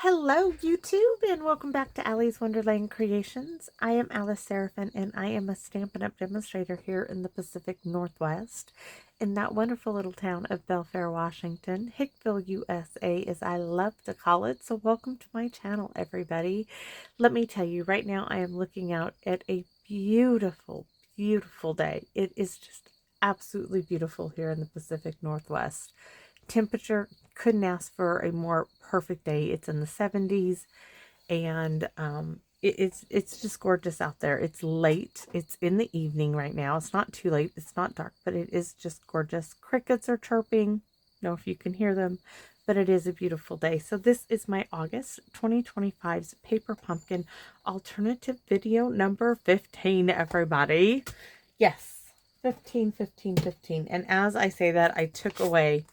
Hello YouTube and welcome back to Allie's Wonderland Creations. I am Alice Seraphin and I am a Stampin' Up! Demonstrator here in the Pacific Northwest in that wonderful little town of Belfair, Washington, Hickville, USA as I love to call it. So welcome to my channel everybody. Let me tell you right now I am looking out at a beautiful, beautiful day. It is just absolutely beautiful here in the Pacific Northwest. Temperature couldn't ask for a more perfect day. It's in the 70s and it's just gorgeous out there. It's late. It's in the evening right now. It's not too late. It's not dark, but it is just gorgeous. Crickets are chirping. I don't know if you can hear them, but it is a beautiful day. So this is my August 2025's Paper Pumpkin alternative video number 15, everybody. Yes, 15, 15, 15. And as I say that, I took away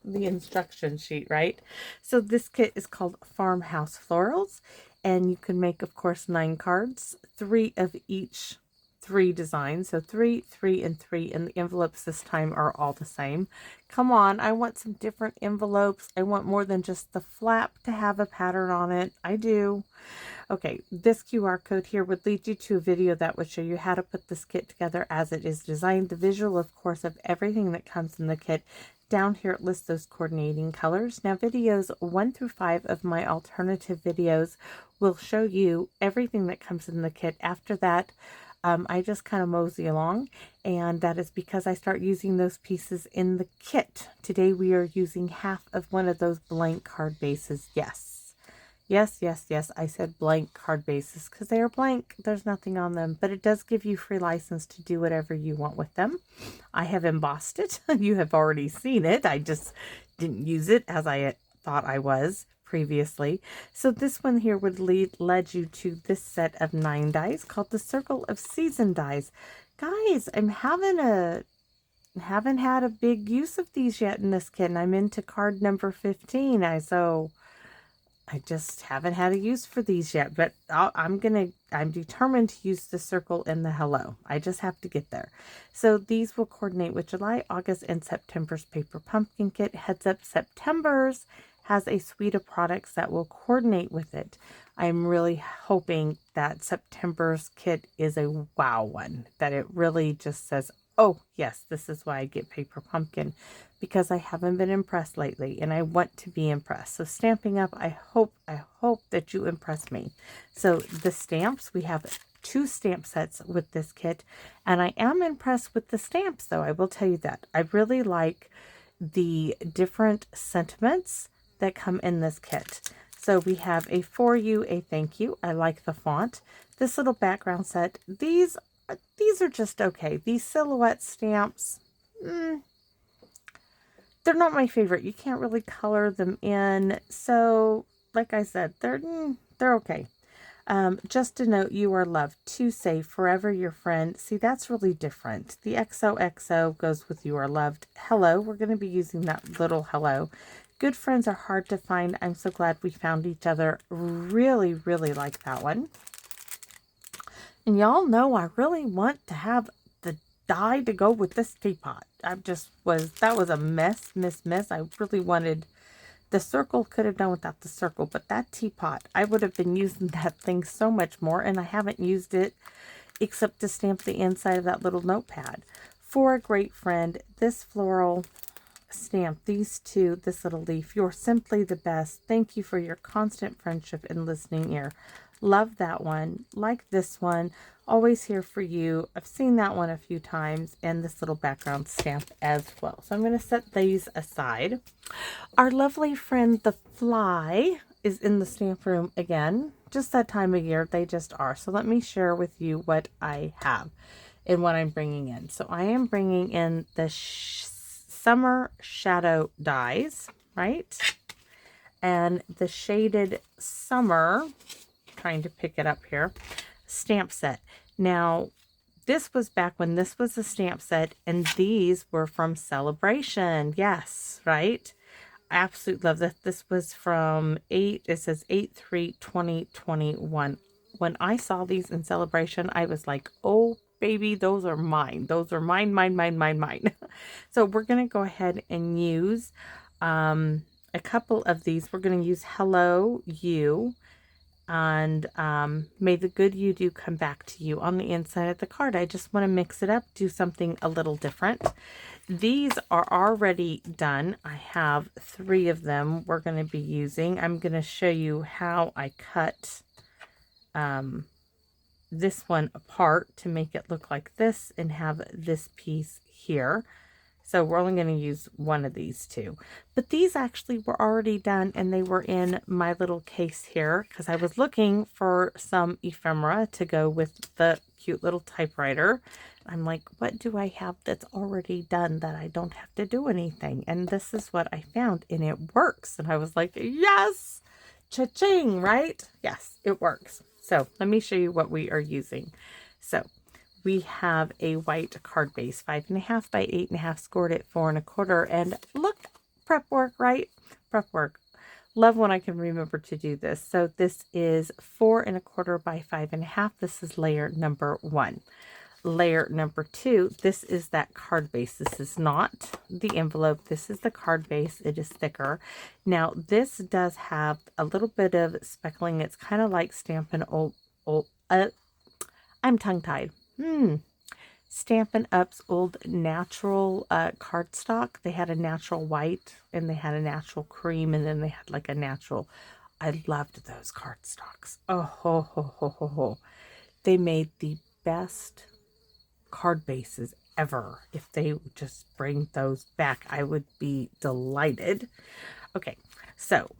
the instruction sheet, right? So this kit is called Farmhouse Florals, and you can make, of course, 9 cards, 3 of each 3 designs. So 3, 3, and 3, and the envelopes this time are all the same. Come on, I want some different envelopes. I want more than just the flap to have a pattern on it. I do. Okay, this QR code here would lead you to a video that would show you how to put this kit together as it is designed. The visual, of course, of everything that comes in the kit. Down here it lists those coordinating colors. Now videos 1 through 5 of my alternative videos will show you everything that comes in the kit. After that, I just kind of mosey along, and that is because I start using those pieces in the kit. Today we are using half of one of those blank card bases. Yes. Yes, yes, yes, I said blank card bases because they are blank. There's nothing on them, but it does give you free license to do whatever you want with them. I have embossed it. You have already seen it. I just didn't use it as I thought I was previously. So this one here would lead you to this set of 9 dies called the Circle of Season dies. Guys, haven't had a big use of these yet in this kit, and I'm into card number 15. I just haven't had a use for these yet, but I'm determined to use the circle and the hello. I just have to get there. So these will coordinate with July, August, and September's Paper Pumpkin Kit. Heads up, September's has a suite of products that will coordinate with it. I'm really hoping that September's kit is a wow one, that it really just says, oh yes, this is why I get Paper Pumpkin, because I haven't been impressed lately and I want to be impressed. So Stamping Up, I hope that you impress me. So the stamps, we have 2 stamp sets with this kit, and I am impressed with the stamps though, I will tell you that. I really like the different sentiments that come in this kit. So we have a for you, a thank you. I like the font. This little background set, these are just okay. These silhouette stamps, they're not my favorite. You can't really color them in. So, like I said, they're okay. Just a note, you are loved. To say forever your friend. See, that's really different. The XOXO goes with you are loved. Hello, we're going to be using that little hello. Good friends are hard to find. I'm so glad we found each other. Really, really like that one. And y'all know I really want to have the die to go with this teapot. That was a mess. I really wanted, the circle could have done without the circle, but that teapot, I would have been using that thing so much more, and I haven't used it except to stamp the inside of that little notepad. For a great friend, this floral stamp, these 2, this little leaf, you're simply the best. Thank you for your constant friendship and listening ear. Love that one. Like this one. Always here for you. I've seen that one a few times, and this little background stamp as well. So I'm going to set these aside. Our lovely friend the fly is in the stamp room again. Just that time of year, they just are. So let me share with you what I have and what I'm bringing in. So I am bringing in the Summer Shadow dies, right? And the Shaded Summer, trying to pick it up here, stamp set. Now, this was back when this was a stamp set, and these were from Celebration. Yes, right? I absolutely love that. This was from it says 8/3/2021. When I saw these in Celebration, I was like, oh baby, those are mine. Those are mine. So we're going to go ahead and use a couple of these. We're going to use Hello You and May the Good You Do Come Back to You on the inside of the card. I just want to mix it up, do something a little different. These are already done. I have 3 of them we're going to be using. I'm going to show you how I cut this one apart to make it look like this and have this piece here. So we're only going to use one of these 2. But these actually were already done, and they were in my little case here because I was looking for some ephemera to go with the cute little typewriter. I'm like, what do I have that's already done that I don't have to do anything? And this is what I found, and it works. And I was like, yes, cha-ching, right? Yes, it works. So let me show you what we are using. So we have a white card base, 5.5 by 8.5, scored at 4 1/4. And look, prep work, right? Prep work. Love when I can remember to do this. So this is 4 1/4 by 5.5. This is layer number 1. Layer number 2, this is that card base. This is not the envelope. This is the card base. It is thicker. Now, this does have a little bit of speckling. It's kind of like Stampin'Up. I'm tongue-tied. Stampin'Up's old natural cardstock. They had a natural white, and they had a natural cream, and then they had like a natural. I loved those cardstocks. Oh, ho, ho, ho, ho, ho. They made the best card bases ever. If they would just bring those back, I would be delighted. Okay, so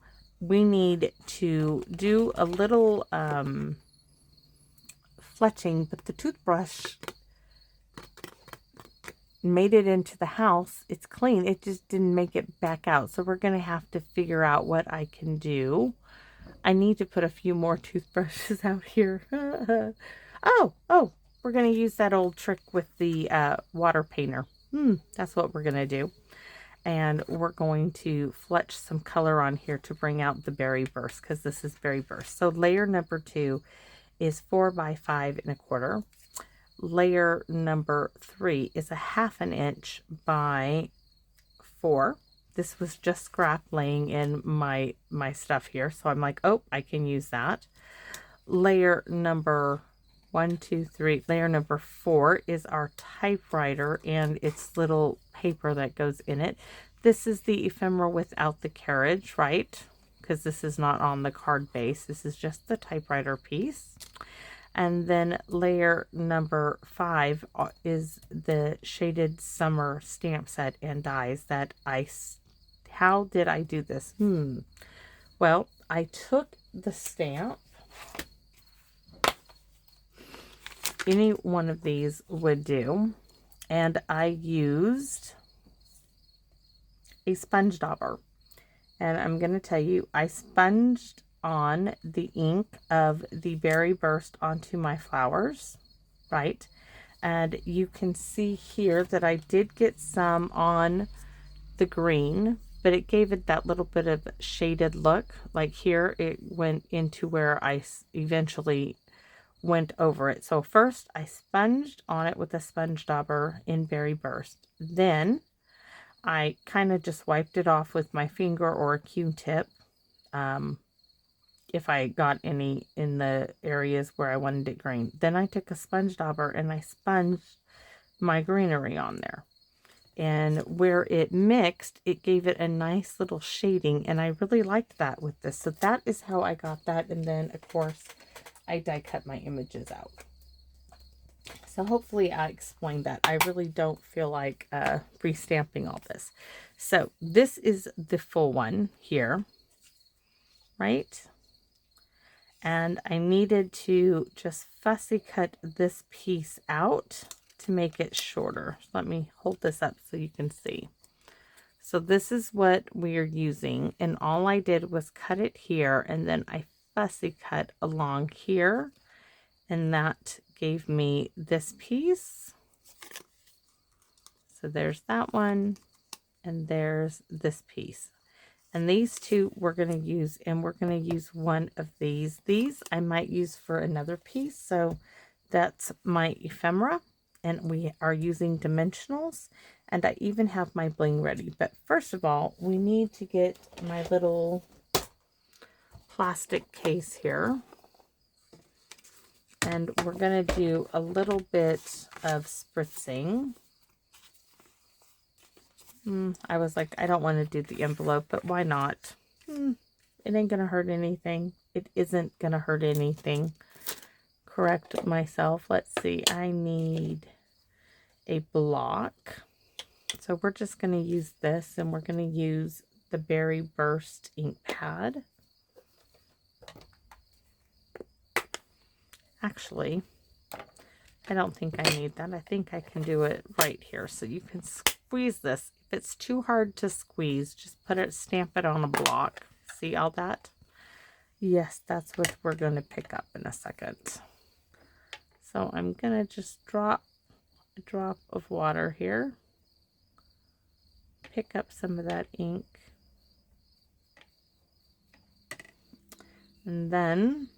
we need to do a little fletching, but the toothbrush made it into the house. It's clean. It just didn't make it back out. So we're going to have to figure out what I can do. I need to put a few more toothbrushes out here. Oh, we're going to use that old trick with the water painter. That's what we're going to do. And we're going to fletch some color on here to bring out the berry burst, because this is berry burst. So layer number 2 is 4 by 5 1/4. Layer number 3 is 1/2 inch by 4. This was just scrap laying in my stuff here. So I'm like, oh, I can use that. Layer number 1, 2, 3. Layer number 4 is our typewriter and its little paper that goes in it. This is the ephemera without the carriage, right? Because this is not on the card base. This is just the typewriter piece. And then layer number 5 is the shaded summer stamp set and dies that how did I do this? Well, I took the stamp. Any one of these would do. And I used a sponge dauber. And I'm going to tell you, I sponged on the ink of the berry burst onto my flowers, right? And you can see here that I did get some on the green, but it gave it that little bit of shaded look. Like here, it went into where I eventually went over it. So first I sponged on it with a sponge dauber in berry burst. Then I kind of just wiped it off with my finger or a Q-tip. If I got any in the areas where I wanted it green. Then I took a sponge dauber and I sponged my greenery on there. And where it mixed, it gave it a nice little shading, and I really liked that with this. So that is how I got that. And then, of course, I die cut my images out. So hopefully I explained that. I really don't feel like restamping all this. So this is the full one here, right? And I needed to just fussy cut this piece out to make it shorter. Let me hold this up so you can see. So this is what we are using, and all I did was cut it here, and then I fussy cut along here, and that gave me this piece. So there's that one, and there's this piece. And these two we're going to use, and we're going to use one of these. These I might use for another piece. So that's my ephemera, and we are using dimensionals. And I even have my bling ready. But first of all, we need to get my little plastic case here. And we're going to do a little bit of spritzing. I was like, I don't want to do the envelope, but why not? It ain't going to hurt anything. It isn't going to hurt anything. Correct myself. Let's see. I need a block. So we're just going to use this, and we're going to use the Berry Burst ink pad. Actually, I don't think I need that. I think I can do it right here. So you can squeeze this. If it's too hard to squeeze, just stamp it on a block. See all that? Yes, that's what we're going to pick up in a second. So I'm going to just drop a drop of water here. Pick up some of that ink. And then,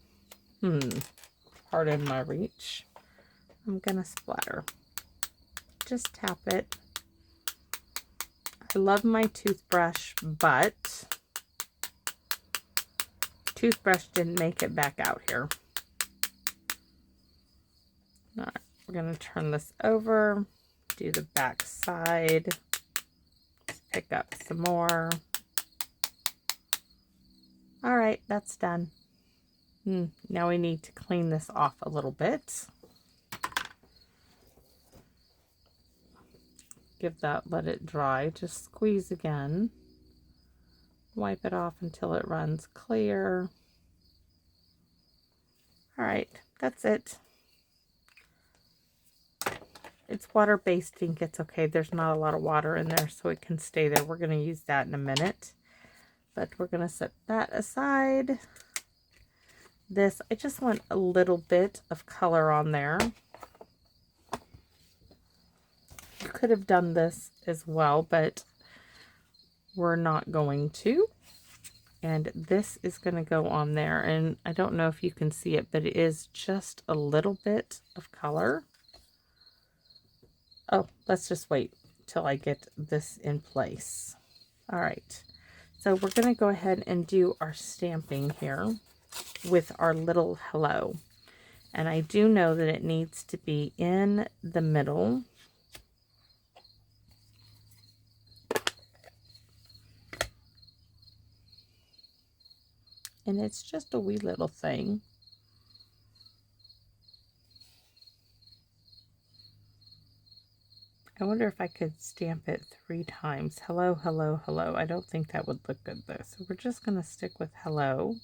pardon my reach, I'm going to splatter. Just tap it. I love my toothbrush, but toothbrush didn't make it back out here. All right, we're going to turn this over, do the back side, pick up some more. All right, that's done. Now we need to clean this off a little bit. Let it dry. Just squeeze again. Wipe it off until it runs clear. All right, that's it. It's water-based ink. It's okay. There's not a lot of water in there, so it can stay there. We're going to use that in a minute. But we're going to set that aside. This, I just want a little bit of color on there. You could have done this as well, but we're not going to. And this is going to go on there. And I don't know if you can see it, but it is just a little bit of color. Oh, let's just wait till I get this in place. All right. So we're going to go ahead and do our stamping here with our little hello. And I do know that it needs to be in the middle. And it's just a wee little thing. I wonder if I could stamp it 3 times. Hello, hello, hello. I don't think that would look good though. So we're just going to stick with hello.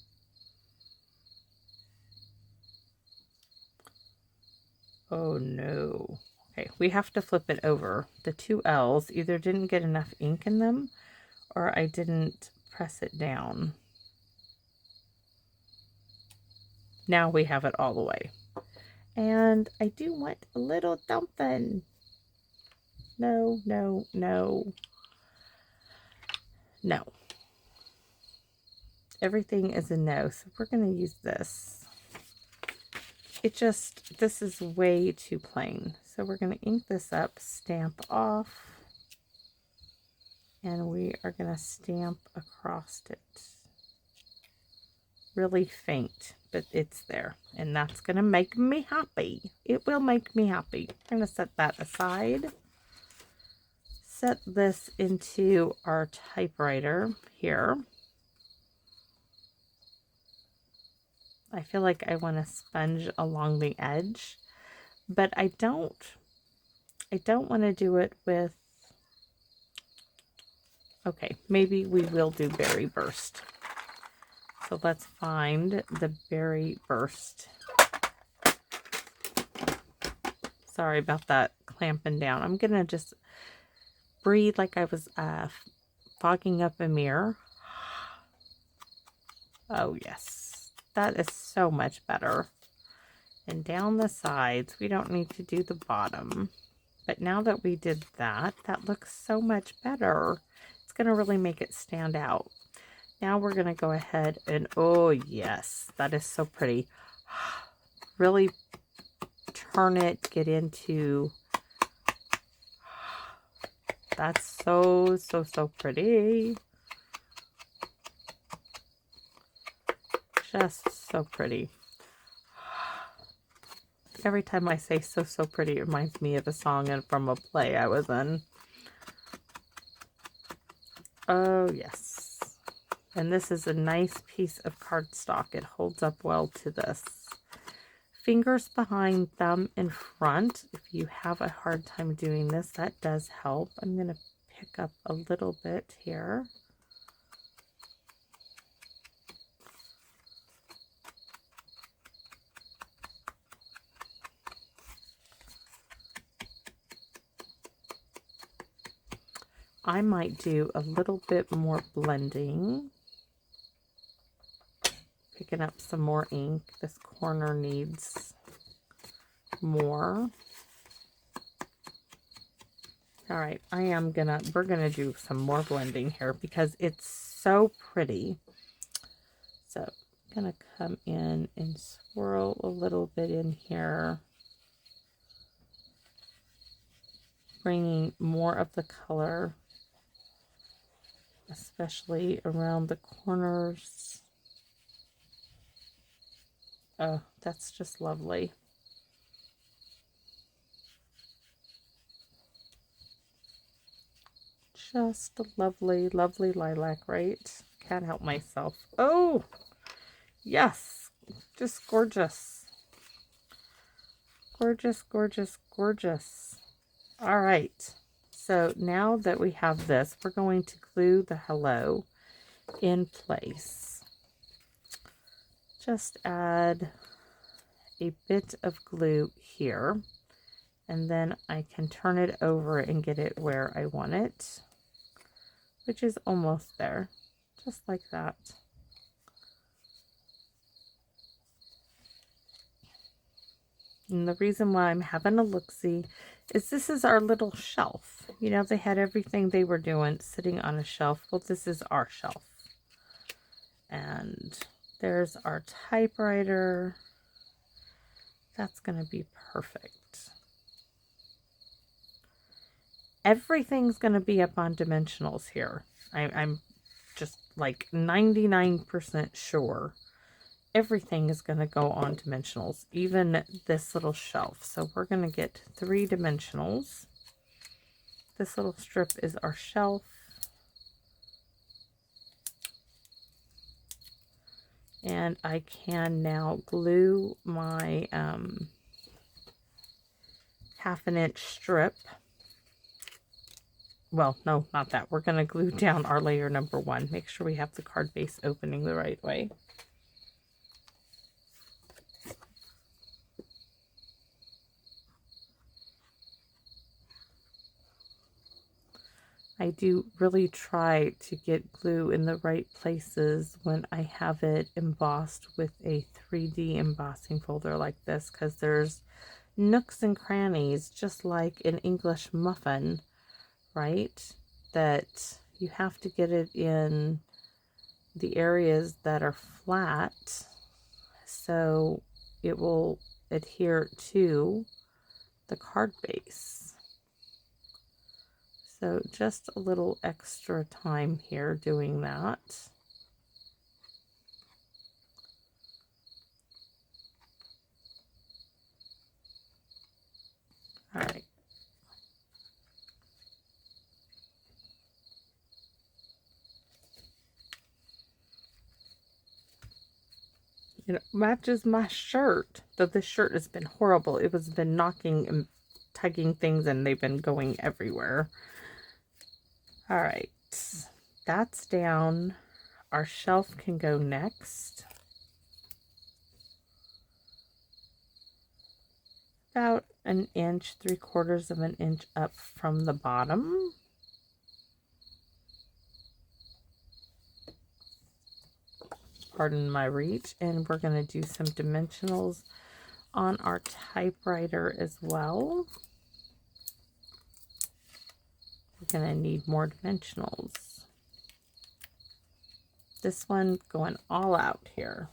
Oh no. Okay, we have to flip it over. The 2 L's either didn't get enough ink in them or I didn't press it down. Now we have it all the way. And I do want a little dumping. No, no, no. No. Everything is a no, so we're going to use this. This is way too plain. So we're going to ink this up, stamp off, and we are going to stamp across it. Really faint, but it's there, and that's going to make me happy. It will make me happy. I'm going to set that aside. Set this into our typewriter here. I feel like I want to sponge along the edge, but I don't want to do it with, okay, maybe we will do Berry Burst. So let's find the Berry Burst. Sorry about that clamping down. I'm going to just breathe like I was fogging up a mirror. Oh yes, that is so much better. And down the sides, we don't need to do the bottom. But now that we did that, that looks so much better. It's going to really make it stand out. Now we're going to go ahead and, oh yes, that is so pretty. Really turn it, get into, That's so, so, so pretty. Just so pretty. Every time I say so, so pretty, it reminds me of a song from a play I was in. Oh, yes. And this is a nice piece of cardstock. It holds up well to this. Fingers behind, thumb in front. If you have a hard time doing this, that does help. I'm going to pick up a little bit here. I might do a little bit more blending. Picking up some more ink. This corner needs more. All right, we're gonna do some more blending here because it's so pretty. So I'm gonna come in and swirl a little bit in here, bringing more of the color, especially around the corners. Oh, that's just lovely. Just a lovely, lovely lilac, right? Can't help myself. Oh, yes. Just gorgeous. Gorgeous, gorgeous, gorgeous. All right. So now that we have this, we're going to glue the hello in place. Just add a bit of glue here, and then I can turn it over and get it where I want it, which is almost there, just like that. And the reason why I'm having a look-see is this is our little shelf. You know, they had everything they were doing sitting on a shelf. Well, this is our shelf. And there's our typewriter. That's going to be perfect. Everything's going to be up on dimensionals here. I'm just like 99% sure everything is going to go on dimensionals, even this little shelf. So we're going to get 3 dimensionals. This little strip is our shelf. And I can now glue my 1/2 inch strip. Well, no, not that. We're going to glue down our layer number 1. Make sure we have the card base opening the right way. I do really try to get glue in the right places when I have it embossed with a 3D embossing folder like this, because there's nooks and crannies, just like an English muffin, right? That you have to get it in the areas that are flat so it will adhere to the card base. So just a little extra time here doing that. All right. It matches my shirt, though this shirt has been horrible. It has been knocking and tugging things and they've been going everywhere. All right, that's down. Our shelf can go next. About 1 inch, 3/4 of an inch up from the bottom. Pardon my reach. And we're going to do some dimensionals on our typewriter as well. We're going to need more dimensionals. This one going all out here.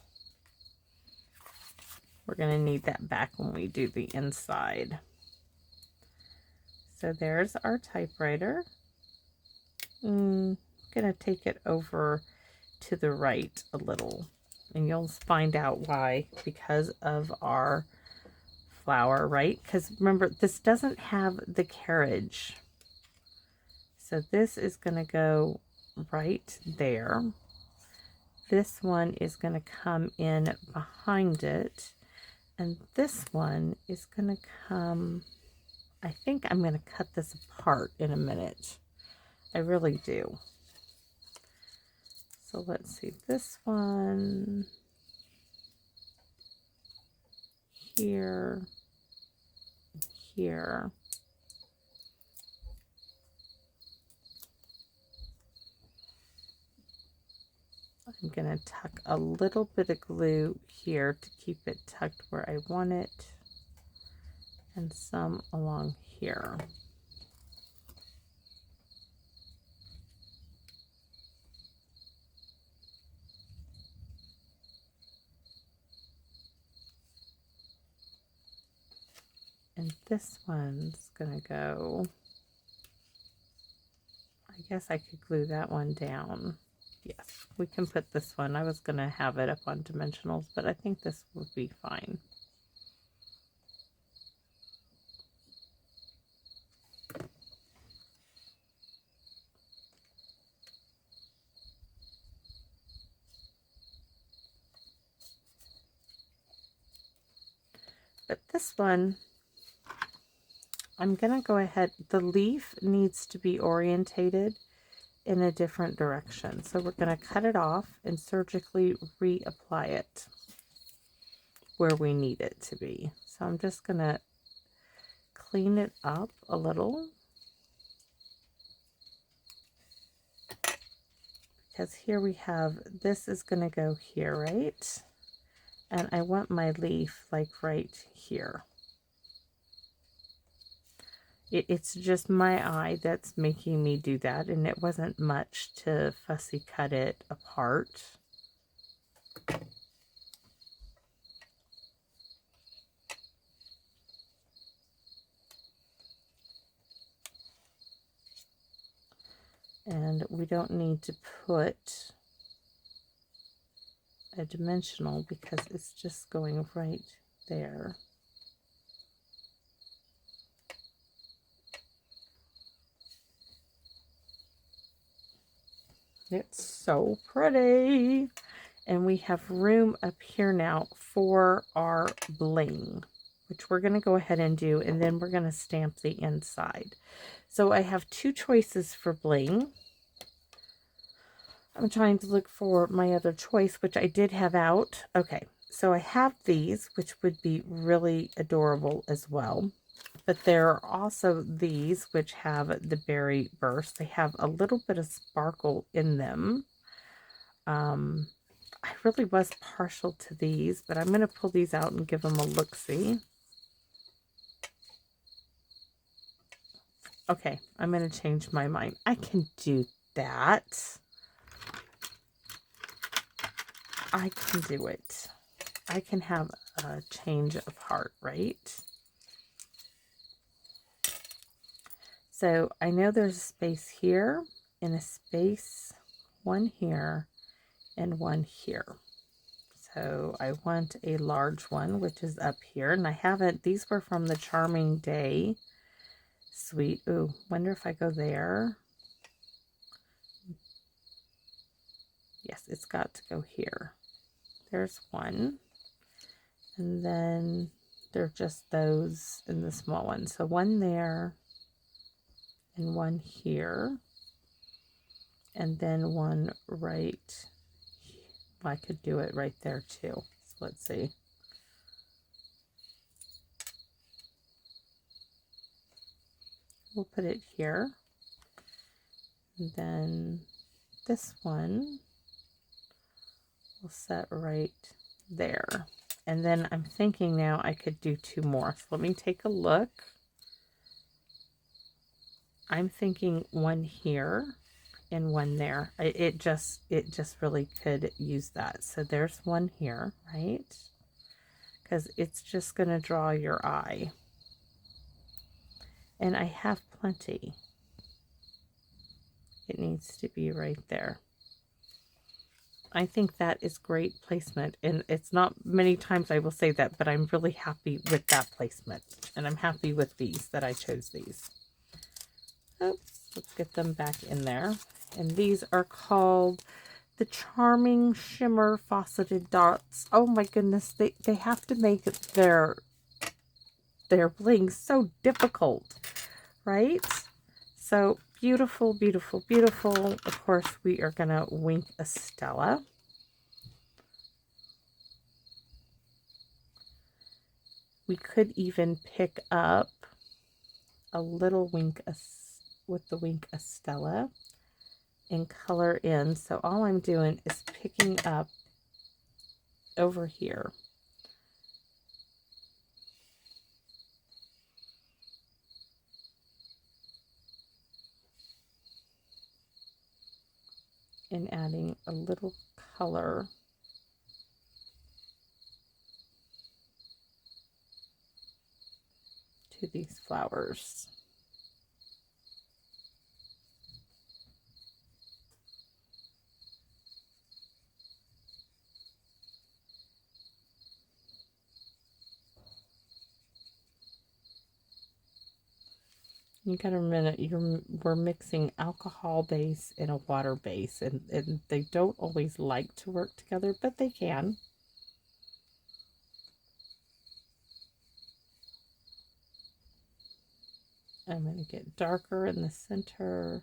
We're going to need that back when we do the inside. So there's our typewriter. I'm gonna take it over to the right a little, and you'll find out why, because of our flower, right? Because remember, this doesn't have the carriage. So this is gonna go right there. This one is gonna come in behind it, and this one is gonna come, I think I'm gonna cut this apart in a minute. I really do. So let's see, this one here, here. I'm going to tuck a little bit of glue here to keep it tucked where I want it, and some along here. And this one's going to go, I guess I could glue that one down. Yes, we can put this one. I was going to have it up on dimensionals, but I think this would be fine. But this one, I'm going to go ahead. The leaf needs to be orientated in a different direction. So we're going to cut it off and surgically reapply it where we need it to be. So I'm just going to clean it up a little, because here we have, this is going to go here, right? And I want my leaf like right here. It's just my eye that's making me do that, and it wasn't much to fussy cut it apart. And we don't need to put a dimensional because it's just going right there. It's so pretty. And we have room up here now for our bling, which we're going to go ahead and do, and then we're going to stamp the inside. So I have two choices for bling. I'm trying to look for my other choice, which I did have out. Okay, so I have these, which would be really adorable as well. But there are also these, which have the berry burst. They have a little bit of sparkle in them. I really was partial to these, but I'm going to pull these out and give them a look-see. Okay, I'm going to change my mind. I can do that. I can do it. I can have a change apart, right? So I know there's a space here and a space, one here and one here. So I want a large one, which is up here. And I haven't, these were from the Charming Day suite. Ooh, wonder if I go there. Yes, it's got to go here. There's one. And then they're just those in the small one. So one there and one here. And then one right here. Well, I could do it right there too. So let's see. We'll put it here. And then this one will set right there. And then I'm thinking now I could do two more. So let me take a look. I'm thinking one here and one there. It just really could use that. So there's one here, right? Because it's just going to draw your eye. And I have plenty. It needs to be right there. I think that is great placement, and it's not many times I will say that, but I'm really happy with that placement, and I'm happy with these, that I chose these. Oops, let's get them back in there. And these are called the Charming Shimmer Faceted Dots. Oh my goodness, they have to make their bling so difficult, right? So beautiful, beautiful, beautiful. Of course, we are going to wink a Stella. We could even pick up a little wink with the wink a Stella and color in. So all I'm doing is picking up over here. And adding a little color to these flowers. You got to remember, we're mixing alcohol base and a water base, and they don't always like to work together, but they can. I'm going to get darker in the center.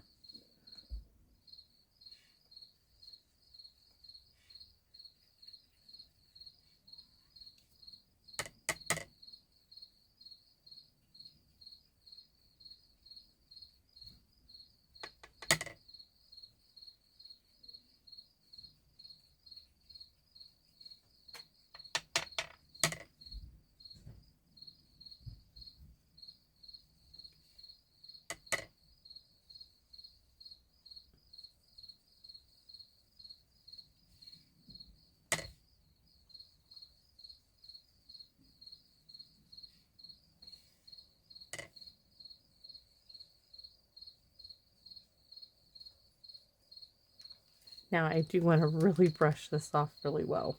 Now I do want to really brush this off really well.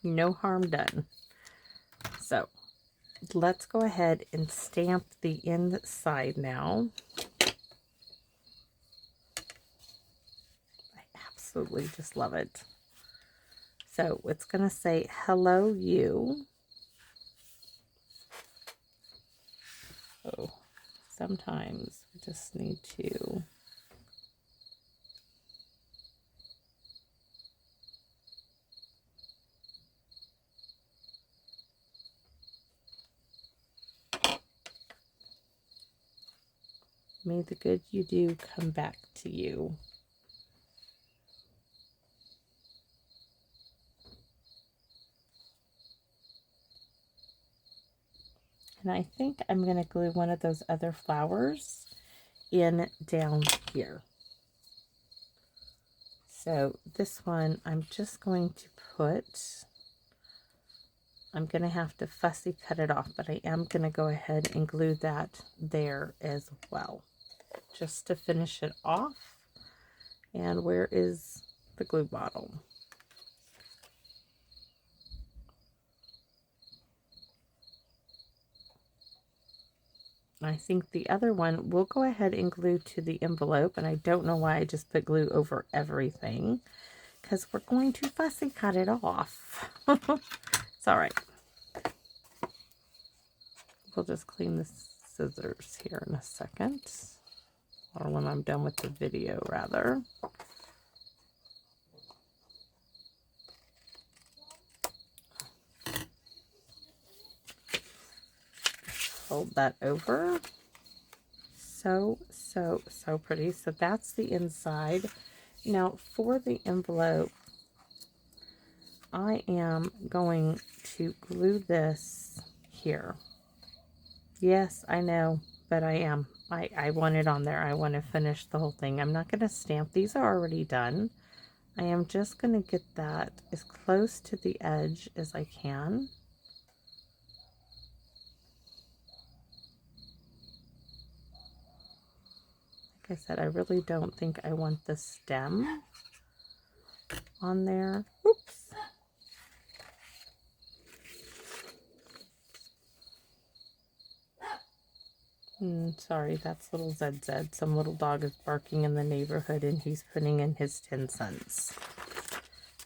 No harm done. So let's go ahead and stamp the inside now. I absolutely just love it. So it's going to say, hello, you. Oh, sometimes we just need to may the good you do come back to you. And I think I'm going to glue one of those other flowers in down here. So this one I'm just going to put, I'm going to have to fussy cut it off, but I am going to go ahead and glue that there as well, just to finish it off. And where is the glue bottle? I think the other one we'll go ahead and glue to the envelope, and I don't know why I just put glue over everything, because we're going to fussy cut it off. It's all right. We'll just clean the scissors here in a second, or when I'm done with the video, rather. Fold that over. So pretty. So that's the inside. Now for the envelope, I am going to glue this here. Yes, I know, but I am. I want it on there. I want to finish the whole thing. I'm not going to stamp. These are already done. I am just going to get that as close to the edge as I can. I said, I really don't think I want the stem on there. Oops. Sorry, that's little ZZ. Some little dog is barking in the neighborhood and he's putting in his 10 cents.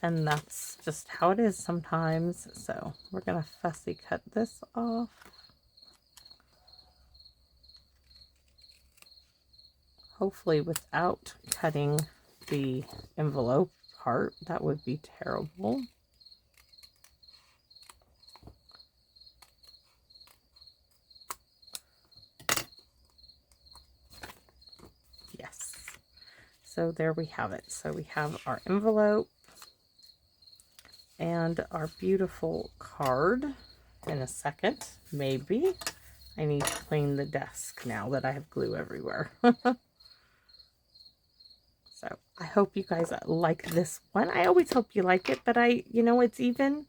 And that's just how it is sometimes. So we're going to fussy cut this off. Hopefully without cutting the envelope part. That would be terrible. Yes. So there we have it. So we have our envelope and our beautiful card. In a second, maybe. I need to clean the desk now that I have glue everywhere. So I hope you guys like this one. I always hope you like it, but you know, it's even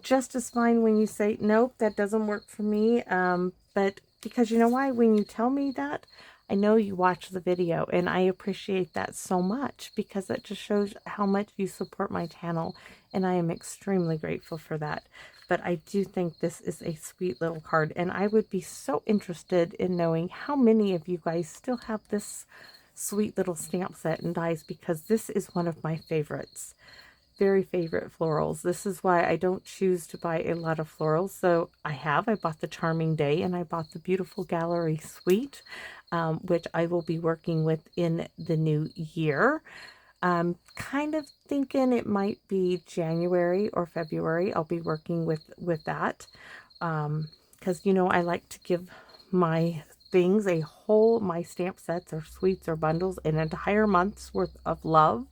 just as fine when you say, nope, that doesn't work for me. But because you know why? When you tell me that, I know you watch the video, and I appreciate that so much because it just shows how much you support my channel, and I am extremely grateful for that. But I do think this is a sweet little card, and I would be so interested in knowing how many of you guys still have this sweet little stamp set and dies, because this is one of my favorites. Very favorite florals. This is why I don't choose to buy a lot of florals. So I bought the Charming Day, and I bought the Beautiful Gallery Suite, which I will be working with in the new year. Kind of thinking it might be January or February I'll be working with that, because you know, I like to give my things my stamp sets or suites or bundles an entire month's worth of love.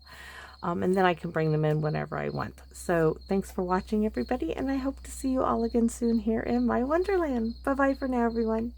And then I can bring them in whenever I want. So thanks for watching, everybody, and I hope to see you all again soon here in my Wonderland. Bye-bye for now, everyone.